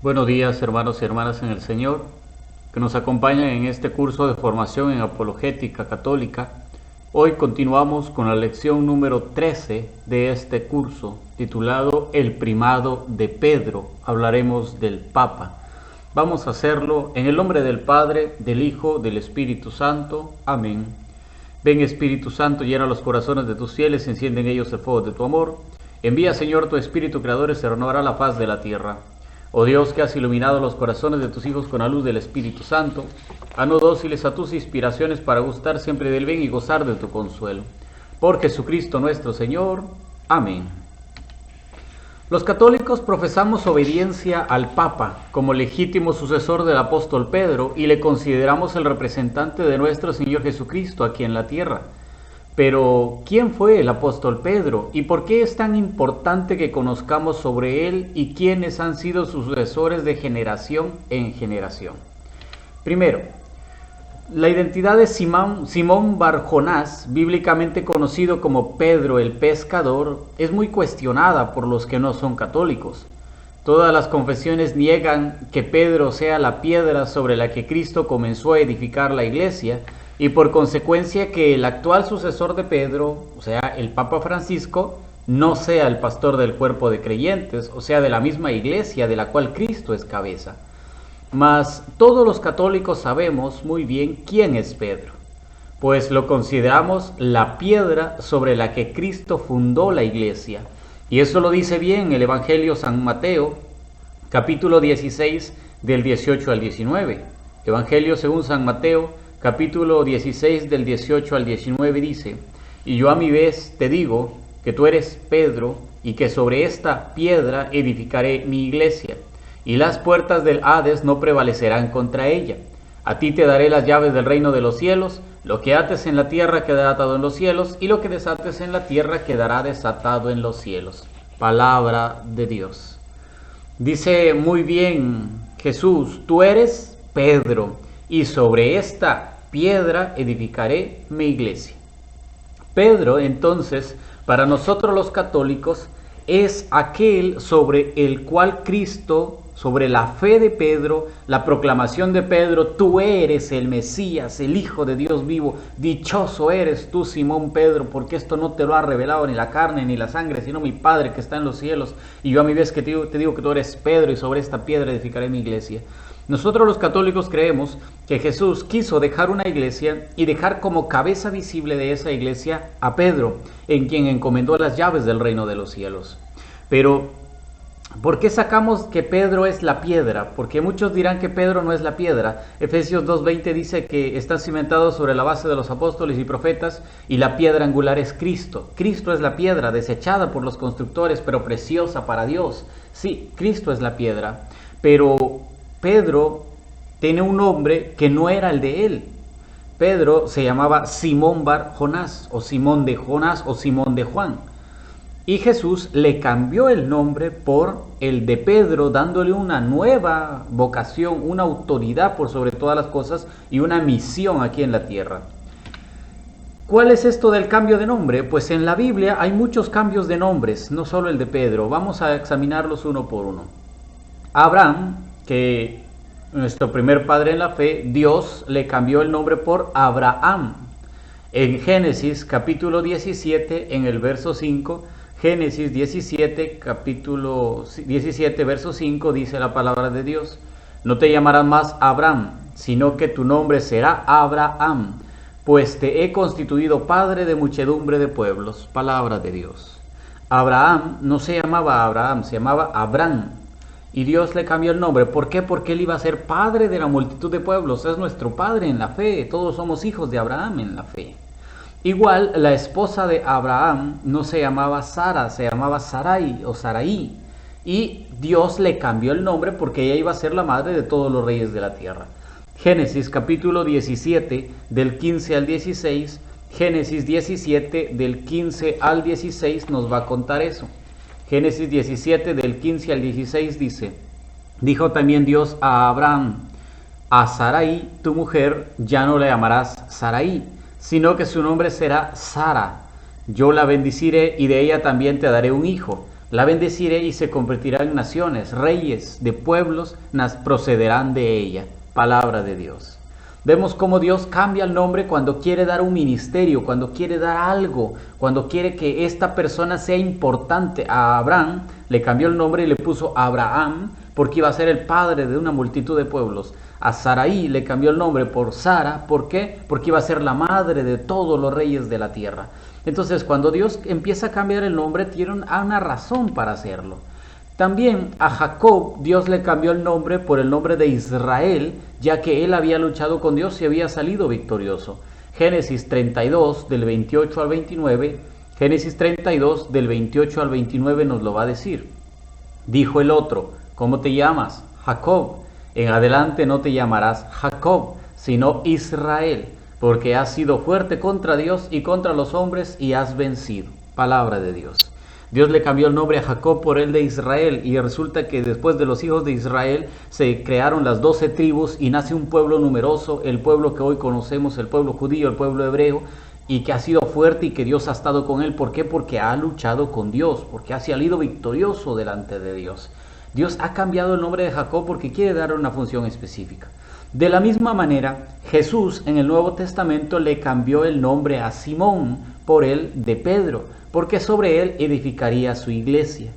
Buenos días, hermanos y hermanas en el Señor, que nos acompañan en este curso de formación en apologética católica. Hoy continuamos con la lección número 13 de este curso, titulado El primado de Pedro. Hablaremos del Papa. Vamos a hacerlo en el nombre del Padre, del Hijo, del Espíritu Santo. Amén. Ven, Espíritu Santo, llena los corazones de tus fieles, enciende en ellos el fuego de tu amor. Envía, Señor, tu Espíritu Creador y se renovará la faz de la tierra. Oh Dios, que has iluminado los corazones de tus hijos con la luz del Espíritu Santo, haznos dóciles a tus inspiraciones para gustar siempre del bien y gozar de tu consuelo. Por Jesucristo nuestro Señor. Amén. Los católicos profesamos obediencia al Papa como legítimo sucesor del apóstol Pedro y le consideramos el representante de nuestro Señor Jesucristo aquí en la tierra. Pero, ¿quién fue el apóstol Pedro? ¿Y por qué es tan importante que conozcamos sobre él y quiénes han sido sus sucesores de generación en generación? Primero, la identidad de Simón Bar Jonás, bíblicamente conocido como Pedro el Pescador, es muy cuestionada por los que no son católicos. Todas las confesiones niegan que Pedro sea la piedra sobre la que Cristo comenzó a edificar la iglesia, y por consecuencia que el actual sucesor de Pedro, o sea, el Papa Francisco, no sea el pastor del cuerpo de creyentes, o sea, de la misma iglesia de la cual Cristo es cabeza. Mas todos los católicos sabemos muy bien quién es Pedro, pues lo consideramos la piedra sobre la que Cristo fundó la iglesia. Y eso lo dice bien el Evangelio San Mateo, capítulo 16, del 18 al 19. Evangelio según San Mateo, capítulo 16 del 18 al 19 dice: Y yo a mi vez te digo que tú eres Pedro, y que sobre esta piedra edificaré mi iglesia, y las puertas del Hades no prevalecerán contra ella. A ti te daré las llaves del reino de los cielos. Lo que ates en la tierra quedará atado en los cielos, y lo que desates en la tierra quedará desatado en los cielos. Palabra de Dios. Dice muy bien Jesús: tú eres Pedro, y sobre esta piedra edificaré mi iglesia. Pedro, entonces, para nosotros los católicos, es aquel sobre el cual Cristo, sobre la fe de Pedro, la proclamación de Pedro: tú eres el Mesías, el Hijo de Dios vivo, dichoso eres tú, Simón Pedro, porque esto no te lo ha revelado ni la carne ni la sangre, sino mi Padre que está en los cielos. Y yo a mi vez te digo que tú eres Pedro, y sobre esta piedra edificaré mi iglesia. Nosotros los católicos creemos que Jesús quiso dejar una iglesia y dejar como cabeza visible de esa iglesia a Pedro, en quien encomendó las llaves del reino de los cielos. Pero, ¿por qué sacamos que Pedro es la piedra? Porque muchos dirán que Pedro no es la piedra. Efesios 2:20 dice que está cimentado sobre la base de los apóstoles y profetas, y la piedra angular es Cristo. Cristo es la piedra, desechada por los constructores, pero preciosa para Dios. Sí, Cristo es la piedra, pero Pedro tiene un nombre que no era el de él. Pedro se llamaba Simón Bar Jonás, o Simón de Jonás, o Simón de Juan. Y Jesús le cambió el nombre por el de Pedro, dándole una nueva vocación, una autoridad por sobre todas las cosas y una misión aquí en la tierra. ¿Cuál es esto del cambio de nombre? Pues en la Biblia hay muchos cambios de nombres, no solo el de Pedro. Vamos a examinarlos uno por uno. Abraham, que nuestro primer padre en la fe, Dios le cambió el nombre por Abraham. En Génesis capítulo 17, en el verso 5, Génesis 17, capítulo 17, verso 5, dice la palabra de Dios: no te llamarás más Abraham, sino que tu nombre será Abraham, pues te he constituido padre de muchedumbre de pueblos. Palabra de Dios. Abraham no se llamaba Abraham, se llamaba Abraham. Y Dios le cambió el nombre. ¿Por qué? Porque él iba a ser padre de la multitud de pueblos. Es nuestro padre en la fe. Todos somos hijos de Abraham en la fe. Igual, la esposa de Abraham no se llamaba Sara, se llamaba Sarai o Sarai. Y Dios le cambió el nombre porque ella iba a ser la madre de todos los reyes de la tierra. Génesis capítulo 17, del 15 al 16. Génesis 17, del 15 al 16 nos va a contar eso. Génesis 17, del 15 al 16 dice: dijo también Dios a Abraham: a Sarai, tu mujer, ya no la llamarás Sarai, sino que su nombre será Sara. Yo la bendeciré y de ella también te daré un hijo. La bendeciré y se convertirá en naciones, reyes de pueblos procederán de ella. Palabra de Dios. Vemos cómo Dios cambia el nombre cuando quiere dar un ministerio, cuando quiere dar algo, cuando quiere que esta persona sea importante. A Abraham le cambió el nombre y le puso Abraham porque iba a ser el padre de una multitud de pueblos. A Sarai le cambió el nombre por Sara. ¿Por qué? Porque iba a ser la madre de todos los reyes de la tierra. Entonces, cuando Dios empieza a cambiar el nombre, tiene una razón para hacerlo. También a Jacob Dios le cambió el nombre por el nombre de Israel, ya que él había luchado con Dios y había salido victorioso. Génesis 32 del 28 al 29, Génesis 32 del 28 al 29 nos lo va a decir. Dijo el otro, ¿cómo te llamas? Jacob. En adelante no te llamarás Jacob, sino Israel, porque has sido fuerte contra Dios y contra los hombres y has vencido. Palabra de Dios. Dios le cambió el nombre a Jacob por el de Israel, y resulta que después de los hijos de Israel se crearon las 12 tribus y nace un pueblo numeroso, el pueblo que hoy conocemos, el pueblo judío, el pueblo hebreo, y que ha sido fuerte y que Dios ha estado con él. ¿Por qué? Porque ha luchado con Dios, porque ha salido victorioso delante de Dios. Dios ha cambiado el nombre de Jacob porque quiere darle una función específica. De la misma manera, Jesús en el Nuevo Testamento le cambió el nombre a Simón por el de Pedro, porque sobre él edificaría su iglesia.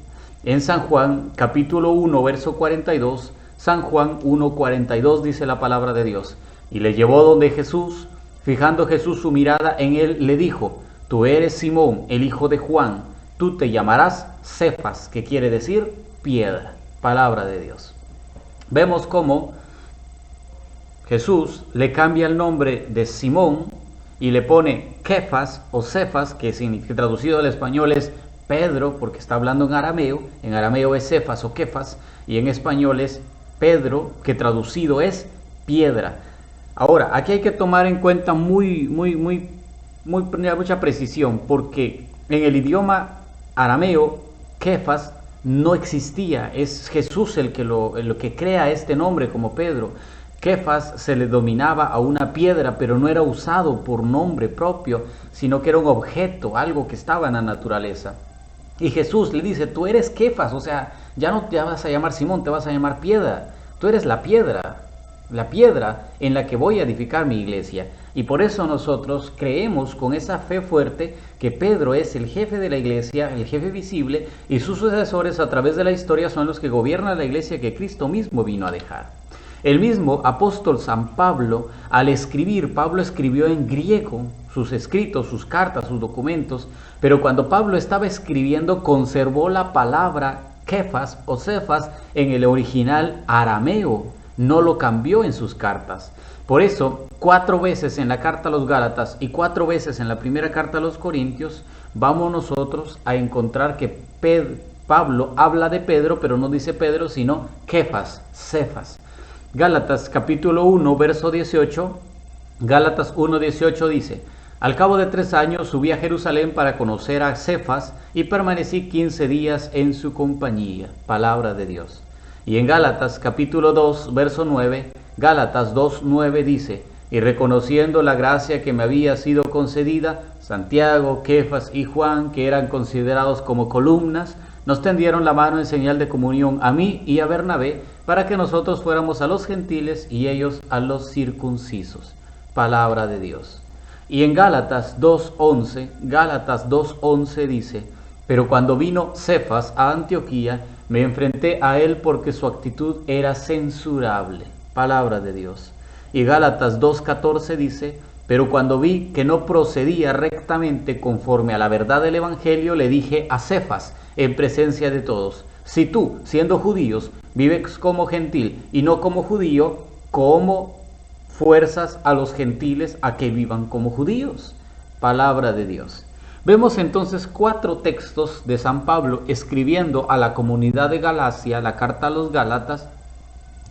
En San Juan, capítulo 1, verso 42, San Juan 1:42 dice la palabra de Dios. Y le llevó donde Jesús, fijando Jesús su mirada en él, le dijo, tú eres Simón, el hijo de Juan, tú te llamarás Cefas, que quiere decir piedra. Palabra de Dios. Vemos cómo Jesús le cambia el nombre de Simón y le pone Kefas o Cefas, que traducido al español es Pedro, porque está hablando en arameo es Cefas o Kefas, y en español es Pedro, que traducido es piedra. Ahora, aquí hay que tomar en cuenta mucha precisión, porque en el idioma arameo, Kefas no existía, es Jesús el que crea este nombre como Pedro. Kefas se le dominaba a una piedra, pero no era usado por nombre propio, sino que era un objeto, algo que estaba en la naturaleza. Y Jesús le dice, tú eres Kefas, o sea, ya no te vas a llamar Simón, te vas a llamar piedra. Tú eres la piedra en la que voy a edificar mi iglesia. Y por eso nosotros creemos con esa fe fuerte que Pedro es el jefe de la iglesia, el jefe visible, y sus sucesores a través de la historia son los que gobiernan la iglesia que Cristo mismo vino a dejar. El mismo apóstol San Pablo, al escribir, Pablo escribió en griego sus escritos, sus cartas, sus documentos, pero cuando Pablo estaba escribiendo conservó la palabra Kefas o Cefas en el original arameo, no lo cambió en sus cartas. Por eso, 4 veces en la carta a los Gálatas y 4 veces en la primera carta a los Corintios, vamos nosotros a encontrar que Pablo habla de Pedro, pero no dice Pedro, sino Kefas, Cefas. Gálatas capítulo 1, verso 18, Gálatas 1:18 dice, al cabo de 3 años subí a Jerusalén para conocer a Cefas y permanecí 15 días en su compañía. Palabra de Dios. Y en Gálatas capítulo 2, verso 9, Gálatas 2:9 dice, y reconociendo la gracia que me había sido concedida, Santiago, Kefas y Juan, que eran considerados como columnas, nos tendieron la mano en señal de comunión a mí y a Bernabé, para que nosotros fuéramos a los gentiles y ellos a los circuncisos. Palabra de Dios. Y en Gálatas 2:11 dice, pero cuando vino Cefas a Antioquía, me enfrenté a él porque su actitud era censurable. Palabra de Dios. Y Gálatas 2:14 dice, pero cuando vi que no procedía rectamente conforme a la verdad del Evangelio, le dije a Cefas, en presencia de todos, si tú, siendo judíos, vives como gentil y no como judío, ¿cómo fuerzas a los gentiles a que vivan como judíos? Palabra de Dios. Vemos entonces 4 textos de San Pablo escribiendo a la comunidad de Galacia, la carta a los Gálatas,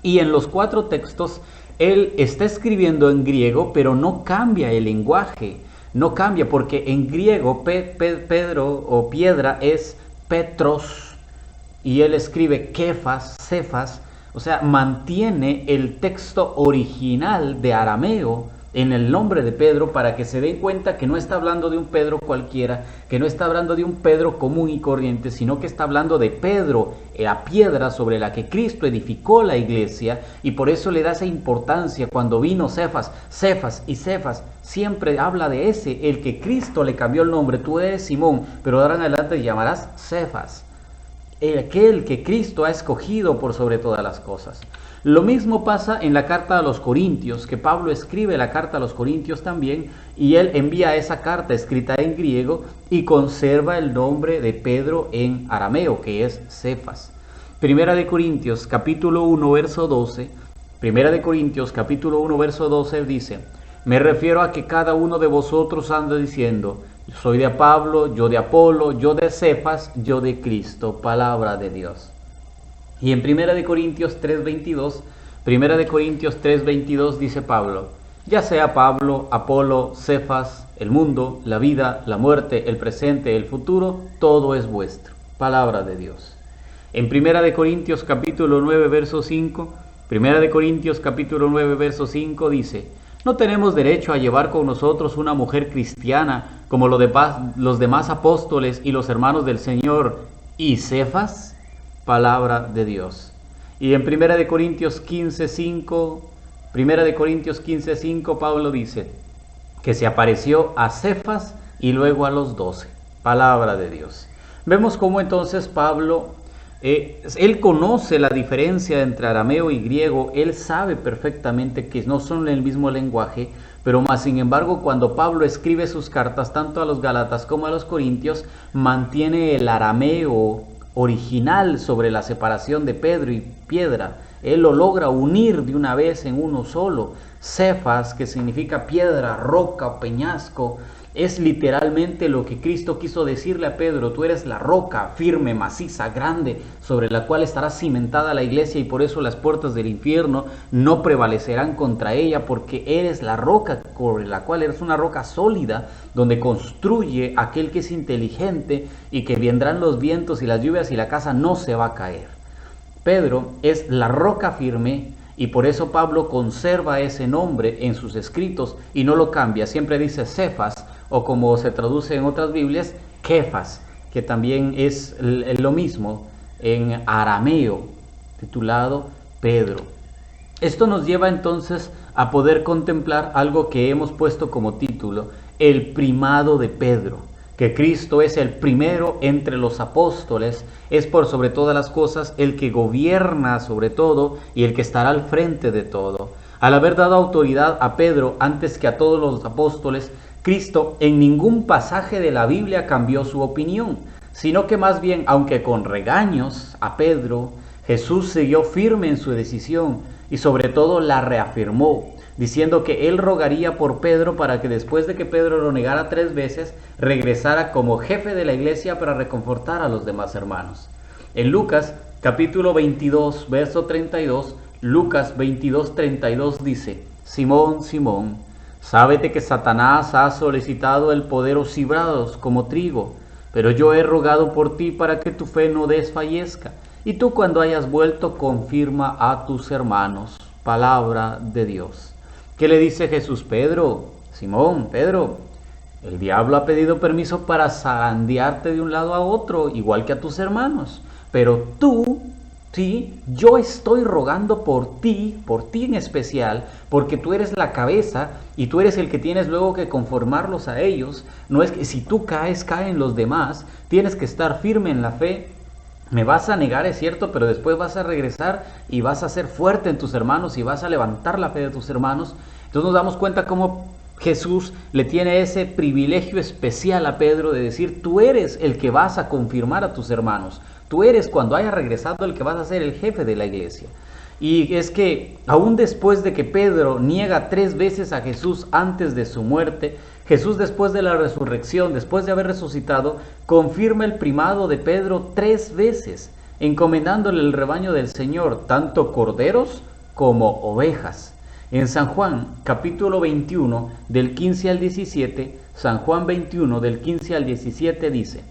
y en los 4 textos él está escribiendo en griego, pero no cambia el lenguaje, no cambia, porque en griego Pedro o piedra es Petros, y él escribe Kefas, Cefas, o sea, mantiene el texto original de arameo en el nombre de Pedro para que se den cuenta que no está hablando de un Pedro cualquiera, que no está hablando de un Pedro común y corriente, sino que está hablando de Pedro, la piedra sobre la que Cristo edificó la iglesia, y por eso le da esa importancia cuando vino Cefas. Cefas y Cefas siempre habla de ese, el que Cristo le cambió el nombre. Tú eres Simón, pero de ahora en adelante te llamarás Cefas, aquel que Cristo ha escogido por sobre todas las cosas. Lo mismo pasa en la carta a los Corintios, que Pablo escribe la carta a los Corintios también, y él envía esa carta escrita en griego y conserva el nombre de Pedro en arameo, que es Cefas. Primera de Corintios capítulo 1 verso 12, Primera de Corintios capítulo 1 verso 12 dice: me refiero a que cada uno de vosotros anda diciendo: yo soy de Pablo, yo de Apolo, yo de Cefas, yo de Cristo. Palabra de Dios. Y en Primera de Corintios 3:22 dice Pablo: ya sea Pablo, Apolo, Cefas, el mundo, la vida, la muerte, el presente, el futuro, todo es vuestro. Palabra de Dios. En Primera de Corintios capítulo 9 verso 5, Primera de Corintios capítulo 9 verso 5 dice: no tenemos derecho a llevar con nosotros una mujer cristiana como los demás apóstoles y los hermanos del Señor y Cefas. Palabra de Dios. Y en Primera de Corintios 15:5, Pablo dice que se apareció a Cefas y luego a los 12. Palabra de Dios. Vemos cómo entonces Pablo, él conoce la diferencia entre arameo y griego, él sabe perfectamente que no son el mismo lenguaje, pero más sin embargo cuando Pablo escribe sus cartas tanto a los Gálatas como a los Corintios, mantiene el arameo original sobre la separación de Pedro y piedra. Él lo logra unir de una vez en uno solo. Cefas, que significa piedra, roca o peñasco, es literalmente lo que Cristo quiso decirle a Pedro: tú eres la roca firme, maciza, grande, sobre la cual estará cimentada la iglesia, y por eso las puertas del infierno no prevalecerán contra ella, porque eres la roca sobre la cual eres una roca sólida, donde construye aquel que es inteligente, y que vendrán los vientos y las lluvias y la casa no se va a caer. Pedro es la roca firme, y por eso Pablo conserva ese nombre en sus escritos y no lo cambia. Siempre dice Cefas, o como se traduce en otras Biblias, Kefas, que también es lo mismo en arameo, titulado Pedro. Esto nos lleva entonces a poder contemplar algo que hemos puesto como título: el primado de Pedro. Que Cristo es el primero entre los apóstoles, es por sobre todas las cosas el que gobierna sobre todo y el que estará al frente de todo. Al haber dado autoridad a Pedro antes que a todos los apóstoles, Cristo en ningún pasaje de la Biblia cambió su opinión, sino que más bien, aunque con regaños a Pedro, Jesús siguió firme en su decisión y sobre todo la reafirmó, diciendo que él rogaría por Pedro para que después de que Pedro lo negara 3 veces, regresara como jefe de la iglesia para reconfortar a los demás hermanos. En Lucas capítulo 22, verso 32, Lucas 22, 32 dice: Simón, Simón, sábete que Satanás ha solicitado el poderos cibrados como trigo, pero yo he rogado por ti para que tu fe no desfallezca, y tú cuando hayas vuelto confirma a tus hermanos. Palabra de Dios. ¿Qué le dice Jesús? Pedro, Simón, Pedro, el diablo ha pedido permiso para zarandearte de un lado a otro, igual que a tus hermanos, pero tú, sí, yo estoy rogando por ti en especial, porque tú eres la cabeza y tú eres el que tienes luego que conformarlos a ellos. No es que si tú caes, caen los demás. Tienes que estar firme en la fe. Me vas a negar, es cierto, pero después vas a regresar y vas a ser fuerte en tus hermanos y vas a levantar la fe de tus hermanos. Entonces nos damos cuenta cómo Jesús le tiene ese privilegio especial a Pedro de decir: tú eres el que vas a confirmar a tus hermanos. Tú eres, cuando hayas regresado, el que vas a ser el jefe de la iglesia. Y es que aún después de que Pedro niega 3 veces a Jesús antes de su muerte, Jesús, después de la resurrección, después de haber resucitado, confirma el primado de Pedro 3 veces, encomendándole el rebaño del Señor, tanto corderos como ovejas. En San Juan, capítulo 21, del 15 al 17, San Juan 21, del 15 al 17 dice: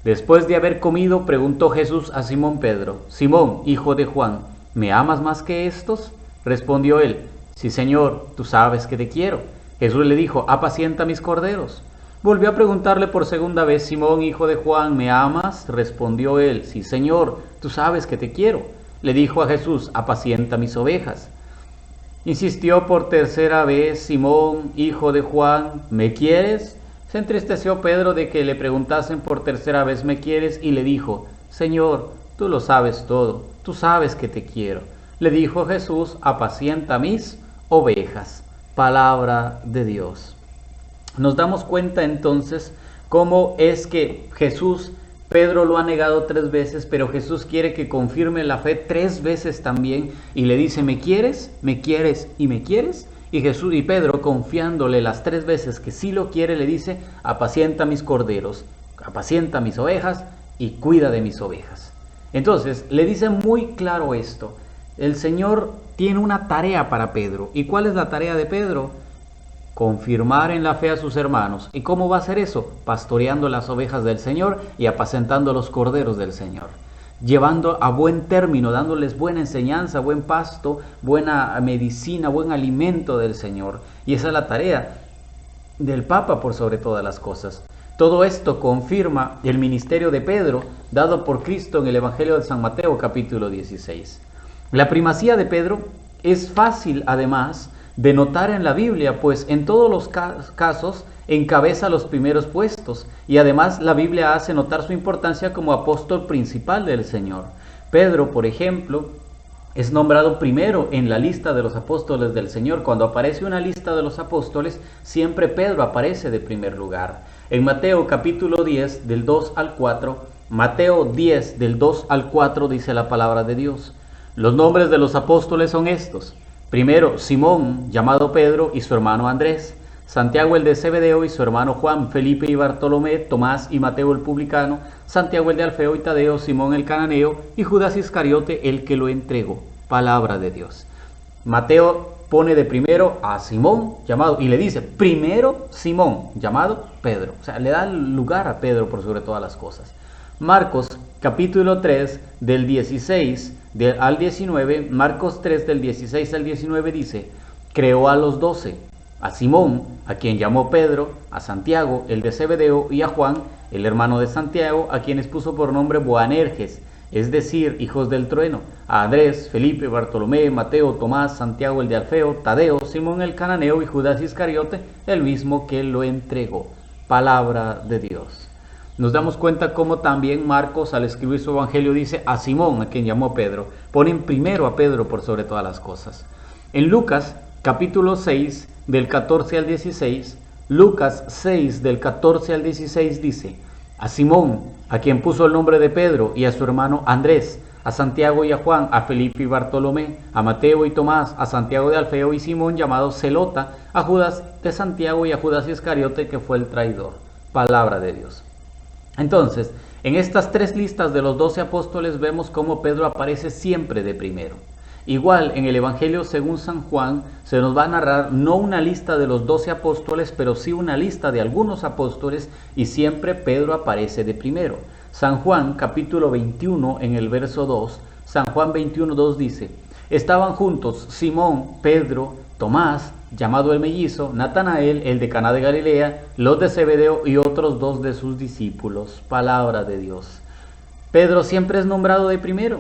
Después de haber comido, preguntó Jesús a Simón Pedro: Simón, hijo de Juan, ¿me amas más que estos? Respondió él: Sí, Señor, tú sabes que te quiero. Jesús le dijo: apacienta mis corderos. Volvió a preguntarle por segunda vez: Simón, hijo de Juan, ¿me amas? Respondió él: sí, Señor, tú sabes que te quiero. Le dijo a Jesús: apacienta mis ovejas. Insistió por tercera vez: Simón, hijo de Juan, ¿me quieres? Se entristeció Pedro de que le preguntasen por tercera vez: ¿me quieres? Y le dijo: Señor, tú lo sabes todo, tú sabes que te quiero. Le dijo Jesús: apacienta mis ovejas. Palabra de Dios. Nos damos cuenta entonces cómo es que Pedro lo ha negado 3 veces, pero Jesús quiere que confirme la fe 3 veces también, y le dice: ¿me quieres? ¿Me quieres? ¿Y me quieres? Y Pedro, confiándole las 3 veces que sí lo quiere, le dice: apacienta mis corderos, apacienta mis ovejas y cuida de mis ovejas. Entonces le dice muy claro esto: el Señor tiene una tarea para Pedro. ¿Y cuál es la tarea de Pedro? Confirmar en la fe a sus hermanos. ¿Y cómo va a hacer eso? Pastoreando las ovejas del Señor y apacentando los corderos del Señor, llevando a buen término, dándoles buena enseñanza, buen pasto, buena medicina, buen alimento del Señor. Y esa es la tarea del Papa por sobre todas las cosas. Todo esto confirma el ministerio de Pedro dado por Cristo en el Evangelio de San Mateo capítulo 16. La primacía de Pedro es fácil además de notar en la Biblia, pues en todos los casos encabeza los primeros puestos, y además la Biblia hace notar su importancia como apóstol principal del Señor. Pedro, por ejemplo, es nombrado primero en la lista de los apóstoles del Señor. Cuando aparece una lista de los apóstoles, siempre Pedro aparece de primer lugar. En Mateo capítulo 10, del 2 al 4, Mateo 10, del 2 al 4, dice la palabra de Dios: los nombres de los apóstoles son estos. Primero, Simón, llamado Pedro, y su hermano Andrés; Santiago el de Zebedeo y su hermano Juan; Felipe y Bartolomé; Tomás y Mateo el publicano; Santiago el de Alfeo y Tadeo; Simón el cananeo y Judas Iscariote el que lo entregó. Palabra de Dios. Mateo pone de primero a Simón, llamado, y le dice: primero Simón, llamado Pedro. O sea, le da lugar a Pedro por sobre todas las cosas. Marcos capítulo 3 del 16 al 19, Marcos 3 del 16 al 19 dice: creó a los 12, a Simón, a quien llamó Pedro; a Santiago, el de Zebedeo; y a Juan, el hermano de Santiago, a quienes puso por nombre Boanerges, es decir, hijos del trueno; a Andrés, Felipe, Bartolomé, Mateo, Tomás, Santiago el de Alfeo, Tadeo, Simón el cananeo y Judas Iscariote, el mismo que lo entregó. Palabra de Dios. Nos damos cuenta cómo también Marcos, al escribir su evangelio, dice: a Simón, a quien llamó Pedro. Ponen primero a Pedro por sobre todas las cosas. En Lucas capítulo 6 del 14 al 16, Lucas 6 del 14 al 16 dice: a Simón, a quien puso el nombre de Pedro, y a su hermano Andrés; a Santiago y a Juan; a Felipe y Bartolomé; a Mateo y Tomás; a Santiago de Alfeo y Simón llamado Zelota; a Judas de Santiago y a Judas Iscariote, que fue el traidor. Palabra de Dios. Entonces, en estas 3 listas de los 12 apóstoles vemos cómo Pedro aparece siempre de primero. Igual, en el Evangelio según San Juan se nos va a narrar no una lista de los 12 apóstoles, pero sí una lista de algunos apóstoles, y siempre Pedro aparece de primero. San Juan capítulo 21 en el verso 2, San Juan 21:2 dice: estaban juntos Simón, Pedro, Tomás, llamado el mellizo, Natanael, el de Caná de Galilea, los de Zebedeo y otros 2 de sus discípulos. Palabra de Dios. Pedro siempre es nombrado de primero.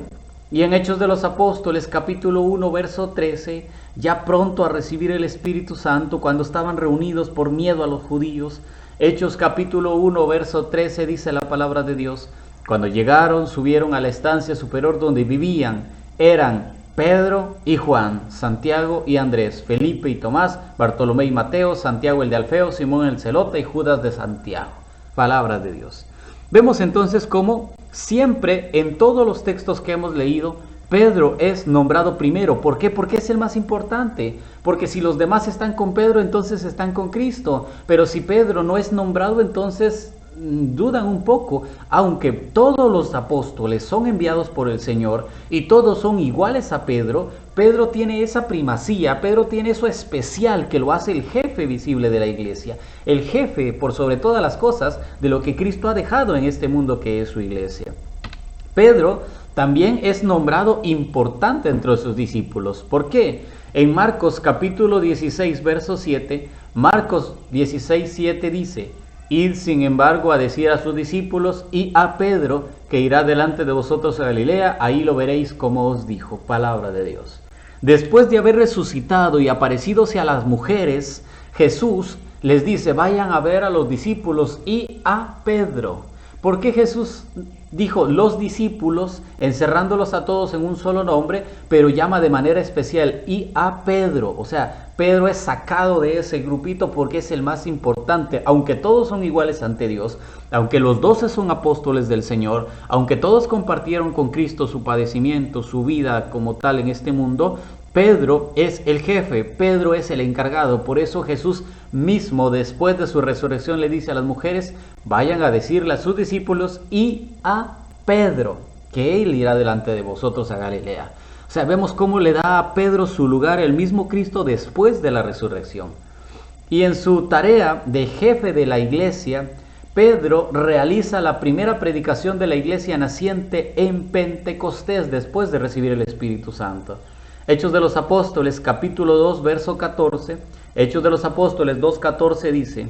Y en Hechos de los Apóstoles, capítulo 1, verso 13, ya pronto a recibir el Espíritu Santo, cuando estaban reunidos por miedo a los judíos, Hechos capítulo 1, verso 13, dice la palabra de Dios: cuando llegaron, subieron a la estancia superior donde vivían, eran Pedro y Juan, Santiago y Andrés, Felipe y Tomás, Bartolomé y Mateo, Santiago el de Alfeo, Simón el Zelota y Judas de Santiago. Palabra de Dios. Vemos entonces cómo siempre en todos los textos que hemos leído, Pedro es nombrado primero. ¿Por qué? Porque es el más importante. Porque si los demás están con Pedro, entonces están con Cristo. Pero si Pedro no es nombrado, entonces dudan un poco. Aunque todos los apóstoles son enviados por el Señor y todos son iguales a Pedro, Pedro tiene esa primacía, Pedro tiene eso especial que lo hace el jefe visible de la iglesia, el jefe por sobre todas las cosas de lo que Cristo ha dejado en este mundo que es su iglesia. Pedro también es nombrado importante entre sus discípulos. ¿Por qué? En Marcos capítulo 16, verso 7, Marcos 16:7 dice: Id sin embargo a decir a sus discípulos y a Pedro que irá delante de vosotros a Galilea, ahí lo veréis como os dijo. Palabra de Dios. Después de haber resucitado y aparecídose a las mujeres, Jesús les dice: vayan a ver a los discípulos y a Pedro. ¿Por qué Jesús dijo los discípulos, encerrándolos a todos en un solo nombre, pero llama de manera especial y a Pedro? O sea, Pedro es sacado de ese grupito porque es el más importante, aunque todos son iguales ante Dios, aunque los 12 son apóstoles del Señor, aunque todos compartieron con Cristo su padecimiento, su vida como tal en este mundo, Pedro es el jefe, Pedro es el encargado. Por eso Jesús mismo, después de su resurrección, le dice a las mujeres: vayan a decirle a sus discípulos y a Pedro que él irá delante de vosotros a Galilea. O sea, vemos cómo le da a Pedro su lugar el mismo Cristo después de la resurrección. Y en su tarea de jefe de la iglesia, Pedro realiza la primera predicación de la iglesia naciente en Pentecostés, después de recibir el Espíritu Santo. Hechos de los Apóstoles, capítulo 2, verso 14. Hechos de los Apóstoles 2:14 dice: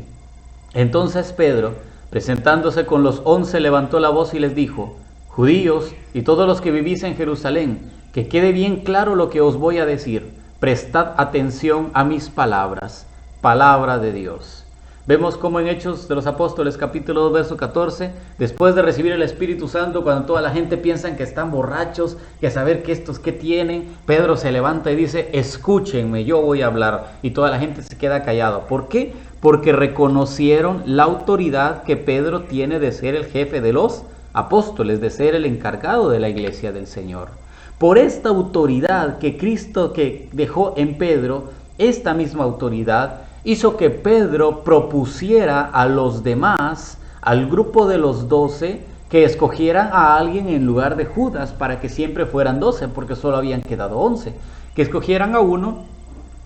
entonces Pedro, presentándose con los 11, levantó la voz y les dijo: judíos y todos los que vivís en Jerusalén, que quede bien claro lo que os voy a decir. Prestad atención a mis palabras. Palabra de Dios. Vemos como en Hechos de los Apóstoles, capítulo 2, verso 14, después de recibir el Espíritu Santo, cuando toda la gente piensa que están borrachos, que a saber que estos qué tienen, Pedro se levanta y dice: escúchenme, yo voy a hablar. Y toda la gente se queda callada. ¿Por qué? Porque reconocieron la autoridad que Pedro tiene de ser el jefe de los apóstoles, de ser el encargado de la iglesia del Señor. Por esta autoridad que Cristo que dejó en Pedro, esta misma autoridad hizo que Pedro propusiera a los demás, al grupo de los 12, que escogieran a alguien en lugar de Judas, para que siempre fueran 12, porque solo habían quedado 11. Que escogieran a uno,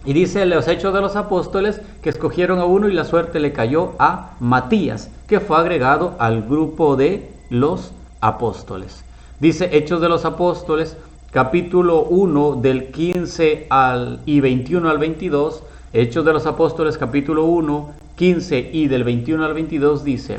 y dice en los Hechos de los Apóstoles que escogieron a uno y la suerte le cayó a Matías, que fue agregado al grupo de los apóstoles. Dice Hechos de los Apóstoles, capítulo 1, del 15 y 21 al 22, Hechos de los Apóstoles, capítulo 1, 15 y del 21 al 22 dice: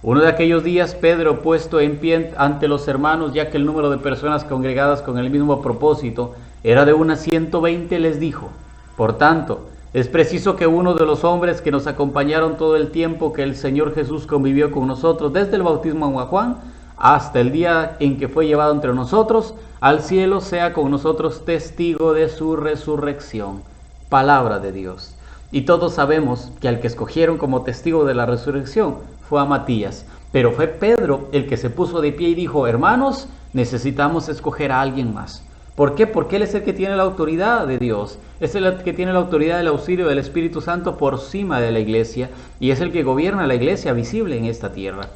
uno de aquellos días Pedro, puesto en pie ante los hermanos, ya que el número de personas congregadas con el mismo propósito era de unas 120, les dijo: por tanto, es preciso que uno de los hombres que nos acompañaron todo el tiempo que el Señor Jesús convivió con nosotros, desde el bautismo en Juan hasta el día en que fue llevado entre nosotros al cielo, sea con nosotros testigo de su resurrección. Palabra de Dios. Y todos sabemos que al que escogieron como testigo de la resurrección fue a Matías, pero fue Pedro el que se puso de pie y dijo: hermanos, necesitamos escoger a alguien más. ¿Por qué? Porque él es el que tiene la autoridad de Dios, es el que tiene la autoridad del auxilio del Espíritu Santo por encima de la iglesia, y es el que gobierna la iglesia visible en esta tierra.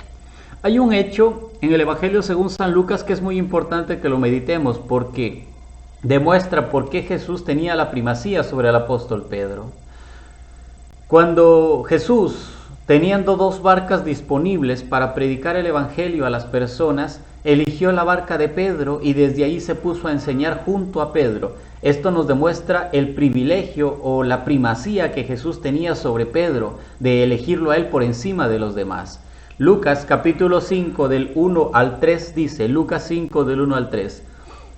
Hay un hecho en el Evangelio según San Lucas que es muy importante que lo meditemos, porque demuestra por qué Jesús tenía la primacía sobre el apóstol Pedro. Cuando Jesús, teniendo 2 barcas disponibles para predicar el Evangelio a las personas, eligió la barca de Pedro y desde ahí se puso a enseñar junto a Pedro. Esto nos demuestra el privilegio o la primacía que Jesús tenía sobre Pedro, de elegirlo a él por encima de los demás. Lucas capítulo 5 del 1 al 3 dice, Lucas 5 del 1 al 3.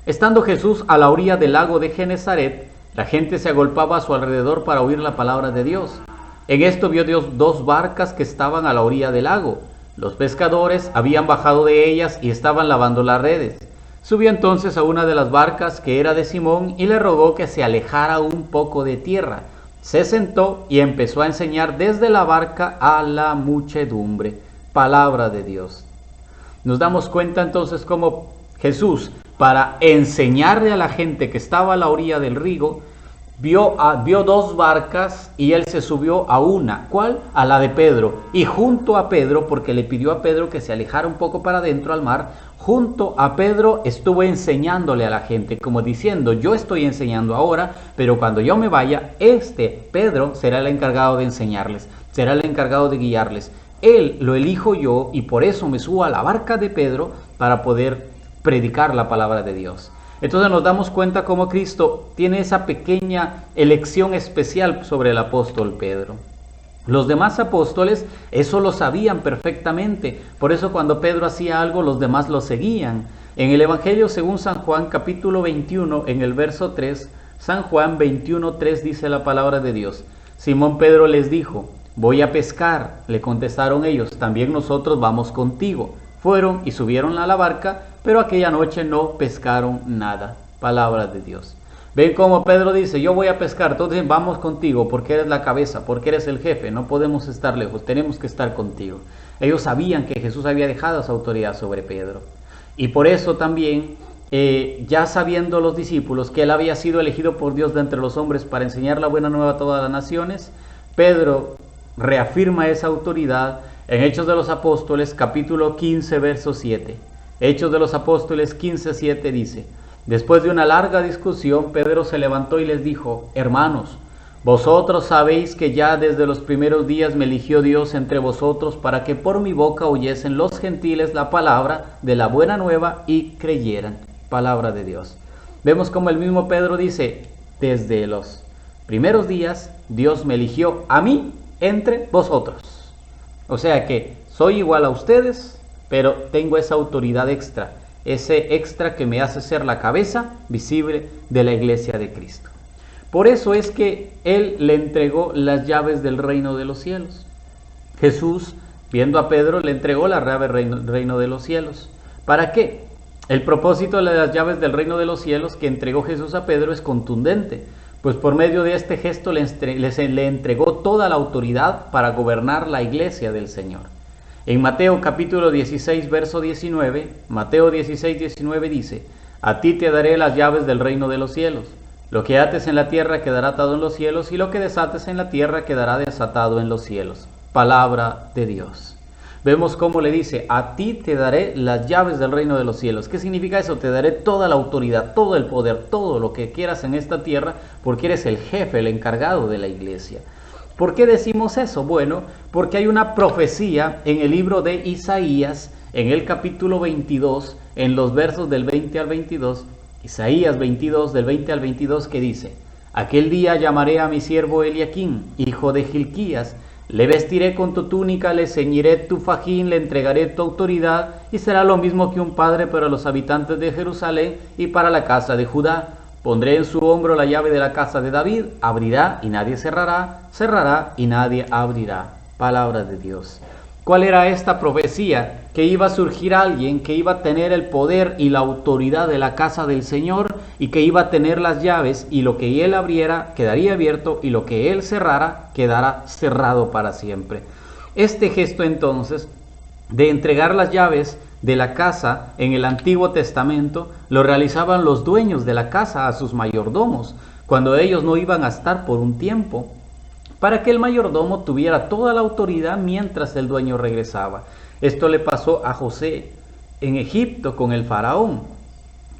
Estando Jesús a la orilla del lago de Genesaret, la gente se agolpaba a su alrededor para oír la palabra de Dios. En esto vio Dios 2 barcas que estaban a la orilla del lago. Los pescadores habían bajado de ellas y estaban lavando las redes. Subió entonces a una de las barcas, que era de Simón, y le rogó que se alejara un poco de tierra. Se sentó y empezó a enseñar desde la barca a la muchedumbre. Palabra de Dios. Nos damos cuenta entonces cómo Jesús, para enseñarle a la gente que estaba a la orilla del río, vio 2 barcas y él se subió a una. ¿Cuál? A la de Pedro. Y junto a Pedro, porque le pidió a Pedro que se alejara un poco para adentro al mar, junto a Pedro estuvo enseñándole a la gente, como diciendo: yo estoy enseñando ahora, pero cuando yo me vaya, Pedro será el encargado de enseñarles, será el encargado de guiarles. Él lo elijo yo y por eso me subo a la barca de Pedro para poder predicar la palabra de Dios. Entonces nos damos cuenta cómo Cristo tiene esa pequeña elección especial sobre el apóstol Pedro. Los demás apóstoles eso lo sabían perfectamente, por eso cuando Pedro hacía algo los demás lo seguían. En el Evangelio según San Juan capítulo 21 en el verso 3, San Juan 21:3 dice la palabra de Dios: Simón Pedro les dijo: voy a pescar. Le contestaron ellos: también nosotros vamos contigo. Fueron y subieron a la barca, pero aquella noche no pescaron nada. Palabra de Dios. Ven cómo Pedro dice: yo voy a pescar, entonces vamos contigo porque eres la cabeza, porque eres el jefe, no podemos estar lejos, tenemos que estar contigo. Ellos sabían que Jesús había dejado esa autoridad sobre Pedro. Y por eso también, ya sabiendo los discípulos que él había sido elegido por Dios de entre los hombres para enseñar la buena nueva a todas las naciones, Pedro reafirma esa autoridad en Hechos de los Apóstoles capítulo 15 verso 7. Hechos de los Apóstoles 15:7 dice: después de una larga discusión, Pedro se levantó y les dijo: hermanos, vosotros sabéis que ya desde los primeros días me eligió Dios entre vosotros para que por mi boca oyesen los gentiles la palabra de la buena nueva y creyeran. Palabra de Dios. Vemos como el mismo Pedro dice: desde los primeros días Dios me eligió a mí entre vosotros. O sea que soy igual a ustedes, pero tengo esa autoridad extra. Ese extra que me hace ser la cabeza visible de la iglesia de Cristo. Por eso es que Él le entregó las llaves del reino de los cielos. Jesús, viendo a Pedro, le entregó la llave del reino de los cielos. ¿Para qué? El propósito de las llaves del reino de los cielos que entregó Jesús a Pedro es contundente, pues por medio de este gesto le entregó toda la autoridad para gobernar la iglesia del Señor. En Mateo capítulo 16, verso 19, Mateo 16, 19 dice: a ti te daré las llaves del reino de los cielos. Lo que ates en la tierra quedará atado en los cielos, y lo que desates en la tierra quedará desatado en los cielos. Palabra de Dios. Vemos cómo le dice: a ti te daré las llaves del reino de los cielos. ¿Qué significa eso? Te daré toda la autoridad, todo el poder, todo lo que quieras en esta tierra, porque eres el jefe, el encargado de la iglesia. ¿Por qué decimos eso? Bueno, porque hay una profecía en el libro de Isaías, en el capítulo 22, en los versos del 20 al 22, Isaías 22, del 20 al 22, que dice: aquel día llamaré a mi siervo Eliaquim, hijo de Hilquías, le vestiré con tu túnica, le ceñiré tu fajín, le entregaré tu autoridad, y será lo mismo que un padre para los habitantes de Jerusalén y para la casa de Judá. Pondré en su hombro la llave de la casa de David, abrirá y nadie cerrará, cerrará y nadie abrirá. Palabra de Dios. ¿Cuál era esta profecía? Que iba a surgir alguien que iba a tener el poder y la autoridad de la casa del Señor, y que iba a tener las llaves, y lo que él abriera quedaría abierto, y lo que él cerrara quedará cerrado para siempre. Este gesto entonces de entregar las llaves de la casa en el Antiguo Testamento lo realizaban los dueños de la casa a sus mayordomos, cuando ellos no iban a estar por un tiempo, para que el mayordomo tuviera toda la autoridad mientras el dueño regresaba. Esto le pasó a José en Egipto con el faraón.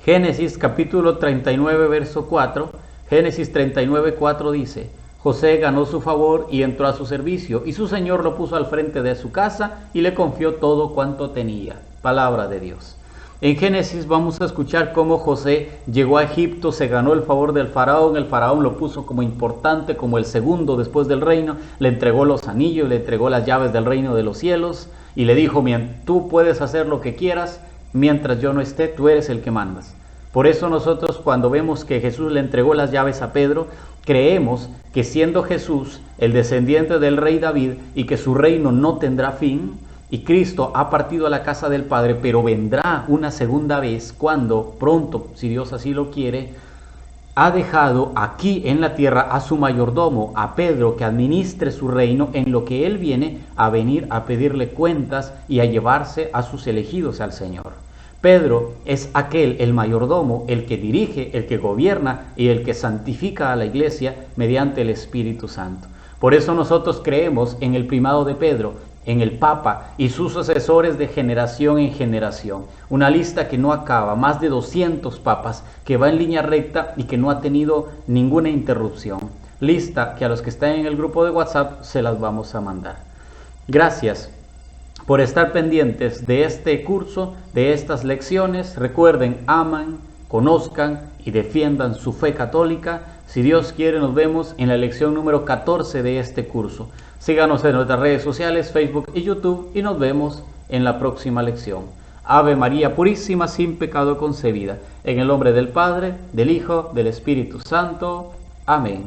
Génesis capítulo 39 verso 4, Génesis 39, 4 dice: José ganó su favor y entró a su servicio, y su señor lo puso al frente de su casa y le confió todo cuanto tenía. Palabra de Dios. En Génesis vamos a escuchar cómo José llegó a Egipto, se ganó el favor del faraón, el faraón lo puso como importante, como el segundo después del reino, le entregó los anillos, le entregó las llaves del reino de los cielos y le dijo: tú puedes hacer lo que quieras, mientras yo no esté, tú eres el que mandas. Por eso nosotros, cuando vemos que Jesús le entregó las llaves a Pedro, creemos que siendo Jesús el descendiente del rey David y que su reino no tendrá fin, y Cristo ha partido a la casa del Padre, pero vendrá una segunda vez cuando pronto, si Dios así lo quiere, ha dejado aquí en la tierra a su mayordomo, a Pedro, que administre su reino, en lo que él viene a venir a pedirle cuentas y a llevarse a sus elegidos al Señor. Pedro es aquel, el mayordomo, el que dirige, el que gobierna y el que santifica a la iglesia mediante el Espíritu Santo. Por eso nosotros creemos en el primado de Pedro, en el Papa y sus sucesores de generación en generación. Una lista que no acaba, más de 200 papas, que va en línea recta y que no ha tenido ninguna interrupción. Lista que a los que están en el grupo de WhatsApp se las vamos a mandar. Gracias por estar pendientes de este curso, de estas lecciones. Recuerden, aman, conozcan y defiendan su fe católica. Si Dios quiere, nos vemos en la lección número 14 de este curso. Síganos en nuestras redes sociales, Facebook y YouTube, y nos vemos en la próxima lección. Ave María Purísima, sin pecado concebida. En el nombre del Padre, del Hijo, del Espíritu Santo. Amén.